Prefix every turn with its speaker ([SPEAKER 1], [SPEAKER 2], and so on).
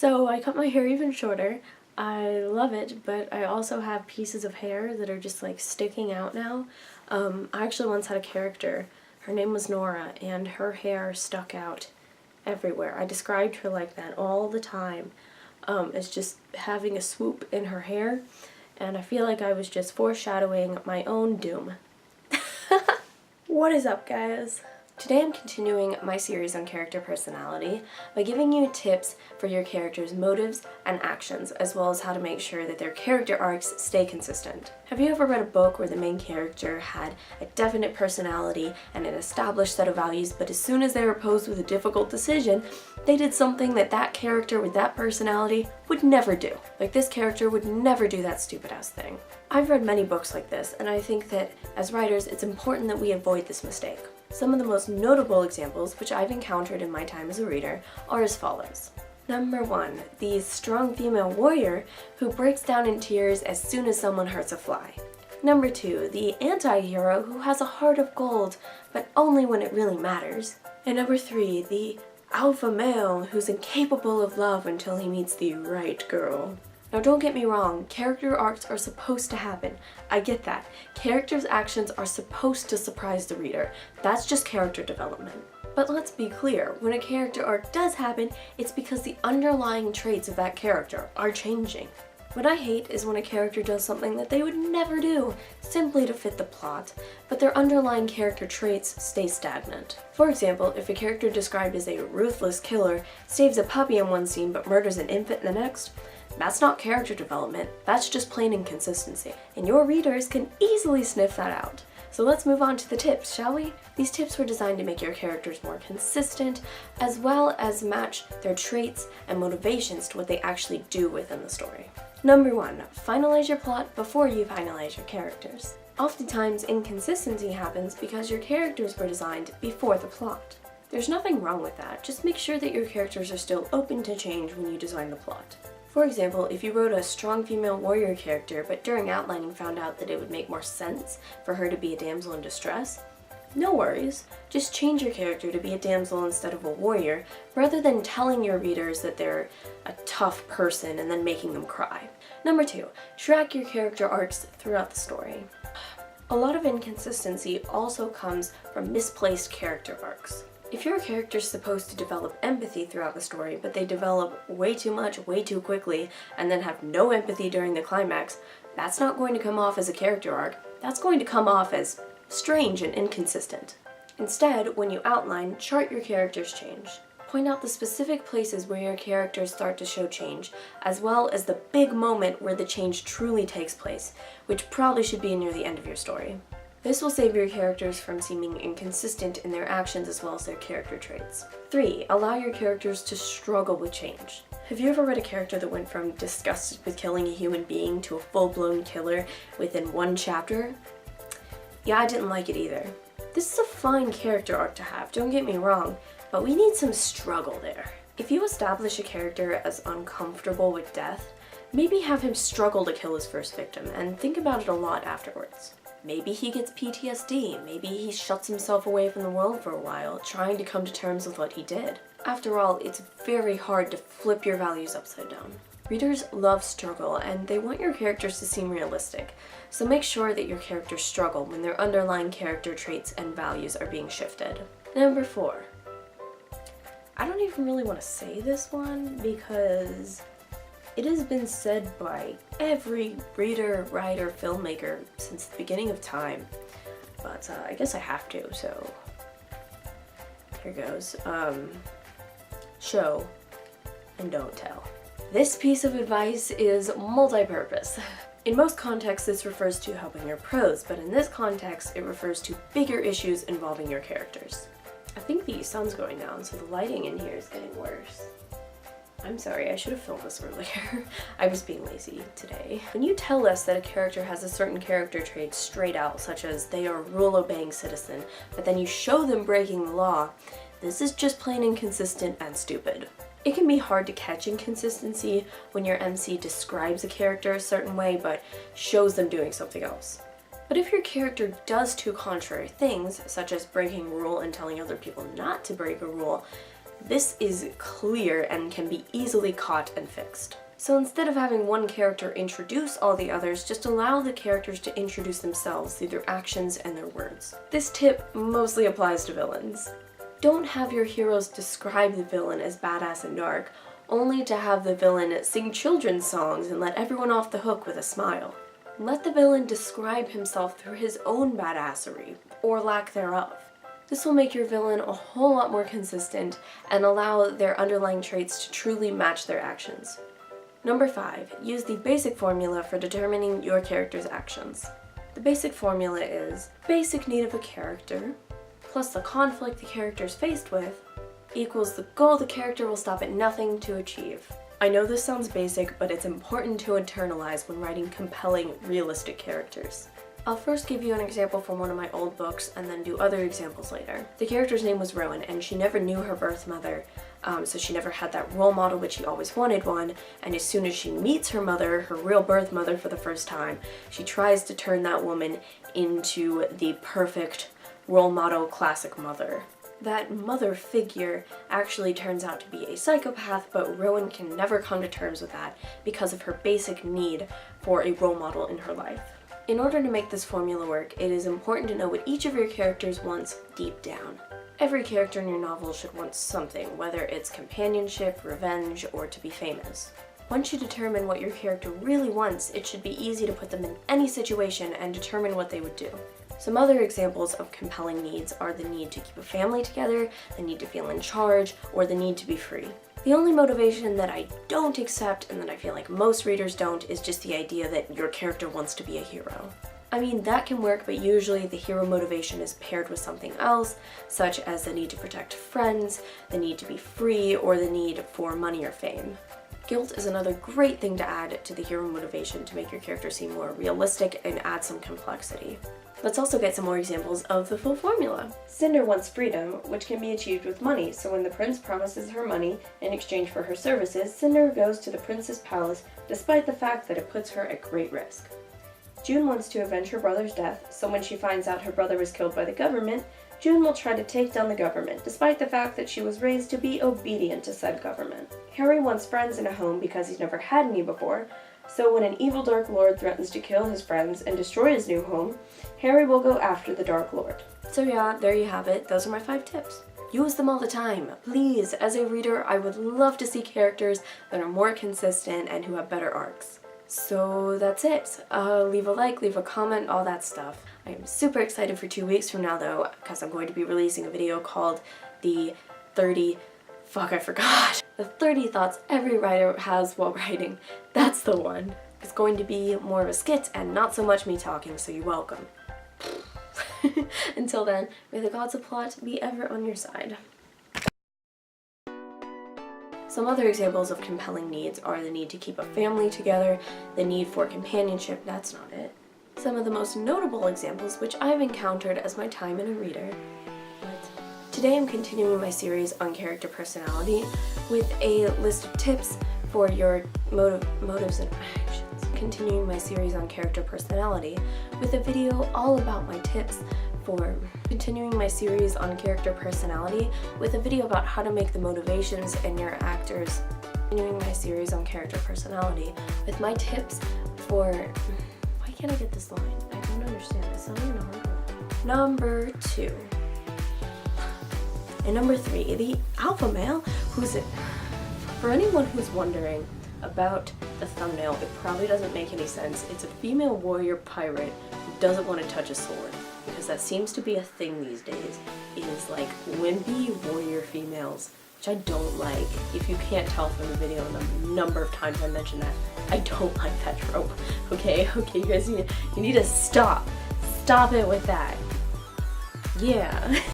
[SPEAKER 1] So I cut my hair even shorter. I love it, but I also have pieces of hair that are just like sticking out now. I actually once had a character. Her name was Nora, and her hair stuck out everywhere. I described her like that all the time, as just having a swoop in her hair, and I feel like I was just foreshadowing my own doom. What is up, guys? Today I'm continuing my series on character personality by giving you tips for your character's motives and actions, as well as how to make sure that their character arcs stay consistent. Have you ever read a book where the main character had a definite personality and an established set of values, but as soon as they were posed with a difficult decision, they did something that that character with that personality would never do? Like, this character would never do that stupid-ass thing. I've read many books like this, and I think that as writers, it's important that we avoid this mistake. Some of the most notable examples, which I've encountered in my time as a reader, are as follows. Number 1, the strong female warrior who breaks down in tears as soon as someone hurts a fly. Number 2, the anti-hero who has a heart of gold, but only when it really matters. And number 3, the alpha male who's incapable of love until he meets the right girl. Now, don't get me wrong, character arcs are supposed to happen. I get that. Characters' actions are supposed to surprise the reader. That's just character development. But let's be clear, when a character arc does happen, it's because the underlying traits of that character are changing. What I hate is when a character does something that they would never do, simply to fit the plot, but their underlying character traits stay stagnant. For example, if a character described as a ruthless killer saves a puppy in one scene but murders an infant in the next, that's not character development, that's just plain inconsistency. And your readers can easily sniff that out. So let's move on to the tips, shall we? These tips were designed to make your characters more consistent, as well as match their traits and motivations to what they actually do within the story. Number 1, finalize your plot before you finalize your characters. Oftentimes, inconsistency happens because your characters were designed before the plot. There's nothing wrong with that, just make sure that your characters are still open to change when you design the plot. For example, if you wrote a strong female warrior character, but during outlining found out that it would make more sense for her to be a damsel in distress, no worries. Just change your character to be a damsel instead of a warrior, rather than telling your readers that they're a tough person and then making them cry. Number 2, track your character arcs throughout the story. A lot of inconsistency also comes from misplaced character arcs. If your character's supposed to develop empathy throughout the story, but they develop way too much, way too quickly, and then have no empathy during the climax, that's not going to come off as a character arc. That's going to come off as strange and inconsistent. Instead, when you outline, chart your character's change. Point out the specific places where your characters start to show change, as well as the big moment where the change truly takes place, which probably should be near the end of your story. This will save your characters from seeming inconsistent in their actions as well as their character traits. 3, allow your characters to struggle with change. Have you ever read a character that went from disgusted with killing a human being to a full-blown killer within one chapter? Yeah, I didn't like it either. This is a fine character arc to have, don't get me wrong, but we need some struggle there. If you establish a character as uncomfortable with death, maybe have him struggle to kill his first victim and think about it a lot afterwards. Maybe he gets PTSD, maybe he shuts himself away from the world for a while, trying to come to terms with what he did. After all, it's very hard to flip your values upside down. Readers love struggle, and they want your characters to seem realistic, so make sure that your characters struggle when their underlying character traits and values are being shifted. Number 4. I don't even really want to say this one because it has been said by every reader, writer, filmmaker since the beginning of time, but I guess I have to, so here goes. Show and don't tell. This piece of advice is multi-purpose. In most contexts, this refers to helping your prose, but in this context, it refers to bigger issues involving your characters. I think the sun's going down, so the lighting in here is getting worse. I'm sorry, I should have filmed this earlier. I was being lazy today. When you tell us that a character has a certain character trait straight out, such as they are a rule-obeying citizen, but then you show them breaking the law, this is just plain inconsistent and stupid. It can be hard to catch inconsistency when your MC describes a character a certain way but shows them doing something else. But if your character does two contrary things, such as breaking a rule and telling other people not to break a rule, This is clear and can be easily caught and fixed. So instead of having one character introduce all the others, just allow the characters to introduce themselves through their actions and their words. This tip mostly applies to villains. Don't have your heroes describe the villain as badass and dark, only to have the villain sing children's songs and let everyone off the hook with a smile. Let the villain describe himself through his own badassery, or lack thereof. This will make your villain a whole lot more consistent and allow their underlying traits to truly match their actions. Number 5, use the basic formula for determining your character's actions. The basic formula is basic need of a character plus the conflict the character is faced with equals the goal the character will stop at nothing to achieve. I know this sounds basic, but it's important to internalize when writing compelling, realistic characters. I'll first give you an example from one of my old books and then do other examples later. The character's name was Rowan, and she never knew her birth mother, so she never had that role model, but she always wanted one, and as soon as she meets her mother, her real birth mother for the first time, she tries to turn that woman into the perfect role model classic mother. That mother figure actually turns out to be a psychopath, but Rowan can never come to terms with that because of her basic need for a role model in her life. In order to make this formula work, it is important to know what each of your characters wants deep down. Every character in your novel should want something, whether it's companionship, revenge, or to be famous. Once you determine what your character really wants, it should be easy to put them in any situation and determine what they would do. Some other examples of compelling needs are the need to keep a family together, the need to feel in charge, or the need to be free. The only motivation that I don't accept, and that I feel like most readers don't, is just the idea that your character wants to be a hero. I mean, that can work, but usually the hero motivation is paired with something else, such as the need to protect friends, the need to be free, or the need for money or fame. Guilt is another great thing to add to the hero motivation to make your character seem more realistic and add some complexity. Let's also get some more examples of the full formula. Cinder wants freedom, which can be achieved with money, so when the prince promises her money in exchange for her services, Cinder goes to the prince's palace despite the fact that it puts her at great risk. June wants to avenge her brother's death, so when she finds out her brother was killed by the government, June will try to take down the government, despite the fact that she was raised to be obedient to said government. Harry wants friends in a home because he's never had any before, so when an evil Dark Lord threatens to kill his friends and destroy his new home, Harry will go after the Dark Lord. So yeah, there you have it. Those are my 5 tips. Use them all the time. Please, as a reader, I would love to see characters that are more consistent and who have better arcs. So that's it. Leave a like, leave a comment, all that stuff. I am super excited for 2 weeks from now though, because I'm going to be releasing a video called the 30 thoughts every writer has while writing. That's the one. It's going to be more of a skit and not so much me talking, so you're welcome. Until then, may the gods of plot be ever on your side. Some other examples of compelling needs are the need to keep a family together, the need for companionship, that's not it. Some of the most notable examples which I've encountered as my time in a reader. Today I'm continuing my series on character personality with a list of tips for your motives and actions. Continuing my series on character personality with a video all about my tips for continuing my series on character personality with a video about how to make the motivations in your actors. Continuing my series on character personality with my tips for... Why can't I get this line? I don't understand. It's not even a hard one. Number 2. And number 3, the alpha male, who's it? For anyone who's wondering about the thumbnail, it probably doesn't make any sense. It's a female warrior pirate who doesn't want to touch a sword, because that seems to be a thing these days, is like wimpy warrior females, which I don't like. If you can't tell from the video and the number of times I mentioned that, I don't like that trope. Okay, you guys you need to stop it with that. Yeah.